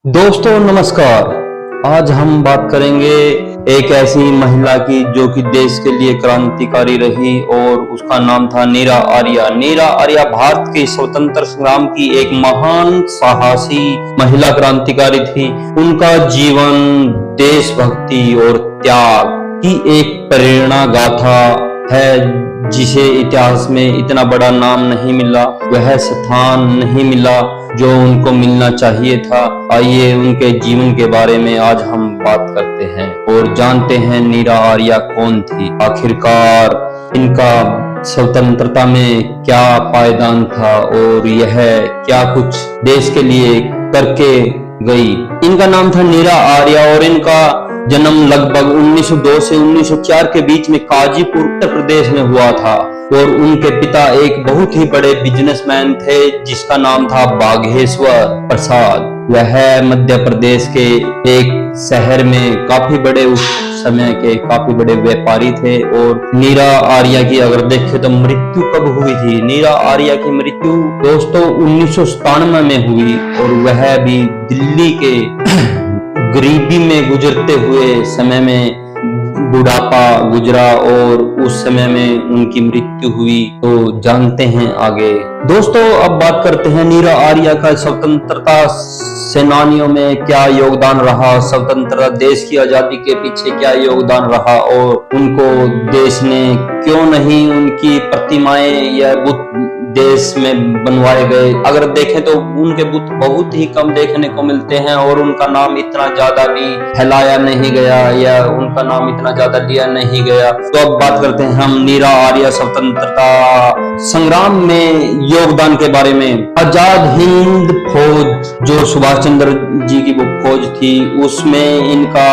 दोस्तों नमस्कार। आज हम बात करेंगे एक ऐसी महिला की जो कि देश के लिए क्रांतिकारी रही और उसका नाम था नीरा आर्या। नीरा आर्या भारत के स्वतंत्र संग्राम की एक महान साहसी महिला क्रांतिकारी थी। उनका जीवन देशभक्ति और त्याग की एक प्रेरणा गाथा है जिसे इतिहास में इतना बड़ा नाम नहीं मिला, वह स्थान नहीं मिला जो उनको मिलना चाहिए था। आइए उनके जीवन के बारे में आज हम बात करते हैं और जानते हैं नीरा आर्या कौन थी, आखिरकार इनका स्वतंत्रता में क्या पायदान था और यह क्या कुछ देश के लिए करके गई। इनका नाम था नीरा आर्या और इनका जन्म लगभग 1902 से 1904 के बीच में काजीपुर उत्तर प्रदेश में हुआ था और उनके पिता एक बहुत ही बड़े बिजनेसमैन थे जिसका नाम था बाघेश्वर प्रसाद। वह मध्य प्रदेश के एक शहर में काफी बड़े उस समय के काफी बड़े व्यापारी थे। और नीरा आर्या की अगर देखें तो मृत्यु कब हुई थी? नीरा आर्या की मृत्यु दोस्तों 1997 में हुई और वह भी दिल्ली के गरीबी में गुजरते हुए समय में बुढ़ापा गुजरा और उस समय में उनकी मृत्यु हुई। तो जानते हैं आगे। दोस्तों अब बात करते हैं नीरा आर्या का स्वतंत्रता सेनानियों में क्या योगदान रहा, स्वतंत्रता देश की आजादी के पीछे क्या योगदान रहा और उनको देश ने क्यों नहीं उनकी प्रतिमाएं या बुत देश में बनवाए गए। अगर देखें तो उनके बुत बहुत ही कम देखने को मिलते हैं और उनका नाम इतना ज्यादा भी फैलाया नहीं गया या उनका नाम इतना ज्यादा लिया नहीं गया। तो अब बात करते हैं हम नीरा आर्या स्वतंत्रता संग्राम में योगदान के बारे में। आजाद हिंद फौज जो सुभाष चंद्र जी की वो फौज थी उसमें इनका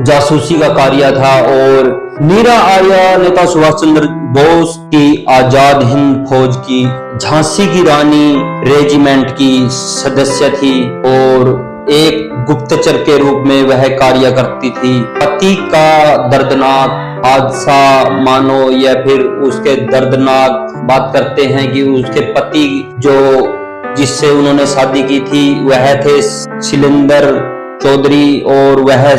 जासूसी का कार्य था और नीरा आर्या नेता सुभाष चंद्र बोस की आजाद हिंद फौज की झांसी की रानी रेजिमेंट की सदस्य थी और एक गुप्तचर के रूप में वह कार्य करती थी। पति का दर्दनाक हादसा मानो या फिर उसके दर्दनाक बात करते हैं कि उसके पति जो जिससे उन्होंने शादी की थी वह थे शैलेंद्र चौधरी और वह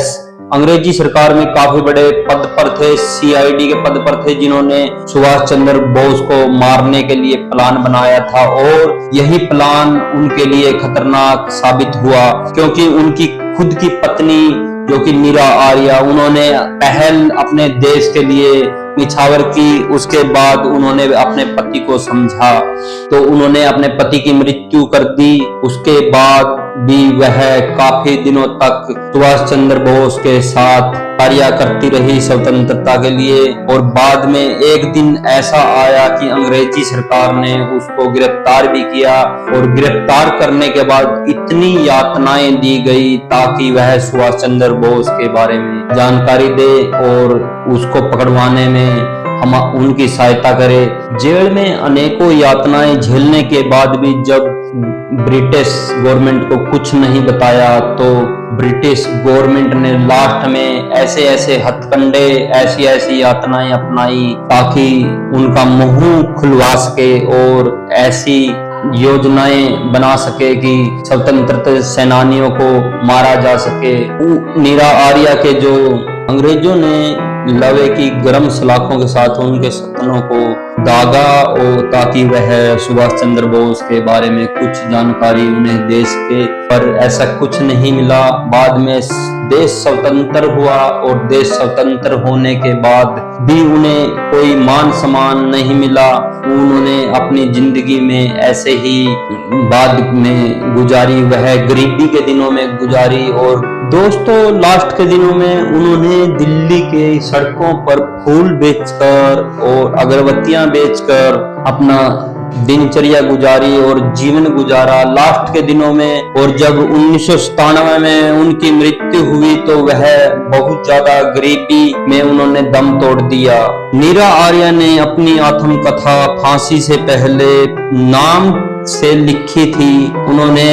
अंग्रेजी सरकार में काफी बड़े पद पर थे, सीआईडी के पद पर थे जिन्होंने सुभाष चंद्र बोस को मारने के लिए प्लान बनाया था और यही प्लान उनके लिए खतरनाक साबित हुआ क्योंकि उनकी खुद की पत्नी जो कि नीरा आर्या उन्होंने पहल अपने देश के लिए निछावर की। उसके बाद उन्होंने अपने पति को समझा तो उन्होंने अपने पति की मृत्यु कर दी। उसके बाद भी वह काफी दिनों तक सुभाष चंद्र बोस के साथ कार्य करती रही स्वतंत्रता के लिए और बाद में एक दिन ऐसा आया कि अंग्रेजी सरकार ने उसको गिरफ्तार भी किया और गिरफ्तार करने के बाद इतनी यातनाएं दी गई ताकि वह सुभाष चंद्र बोस के बारे में जानकारी दे और उसको पकड़वाने में हम उनकी सहायता करें। जेल में अनेकों यातनाएं झेलने के बाद भी जब ब्रिटिश गवर्नमेंट को कुछ नहीं बताया तो ब्रिटिश गवर्नमेंट ने लास्ट में ऐसे ऐसे हथकंडे ऐसी ऐसी यातनाएं अपनाई ताकि उनका मुंह खुलवा सके और ऐसी योजनाएं बना सके कि स्वतंत्रता सेनानियों को मारा जा सके। नीरा आर्या के जो अंग्रेजों ने लवे की गर्म सलाखों के साथ उनके सपनों को दागा और ताकि वह सुभाष चंद्र बोस के बारे में कुछ जानकारी उन्हें देश के, पर ऐसा कुछ नहीं मिला। बाद में देश स्वतंत्र हुआ और देश स्वतंत्र होने के बाद भी उन्हें कोई मान सम्मान नहीं मिला। उन्होंने अपनी जिंदगी में ऐसे ही बाद में गुजारी, वह गरीबी के दिनों में गुजारी। और दोस्तों लास्ट के दिनों में उन्होंने दिल्ली के सड़कों पर फूल बेचकर और अगरबत्तियां बेचकर अपना दिनचर्या गुजारी और जीवन गुजारा लास्ट के दिनों में। और जब 1997 में उनकी मृत्यु हुई तो वह बहुत ज्यादा गरीबी में उन्होंने दम तोड़ दिया। नीरा आर्या ने अपनी आत्मकथा फांसी से पहले नाम से लिखी थी। उन्होंने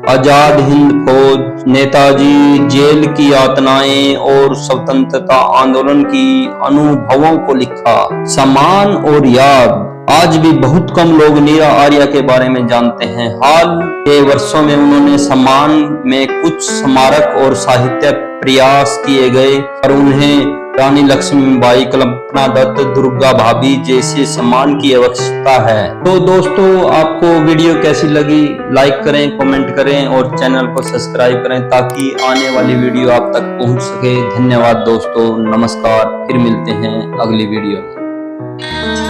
आजाद हिंद फौज, नेताजी, जेल की यातनाएं और स्वतंत्रता आंदोलन की अनुभवों को लिखा। सम्मान और याद आज भी बहुत कम लोग नीरा आर्या के बारे में जानते हैं। हाल के वर्षों में उन्होंने सम्मान में कुछ स्मारक और साहित्य प्रयास किए गए और उन्हें रानी लक्ष्मीबाई, कल्पना दत्त, दुर्गा भाभी जैसे सम्मान की आवश्यकता है। तो दोस्तों, आपको वीडियो कैसी लगी, लाइक करें, कमेंट करें और चैनल को सब्सक्राइब करें ताकि आने वाली वीडियो आप तक पहुंच सके। धन्यवाद दोस्तों, नमस्कार, फिर मिलते हैं अगली वीडियो में।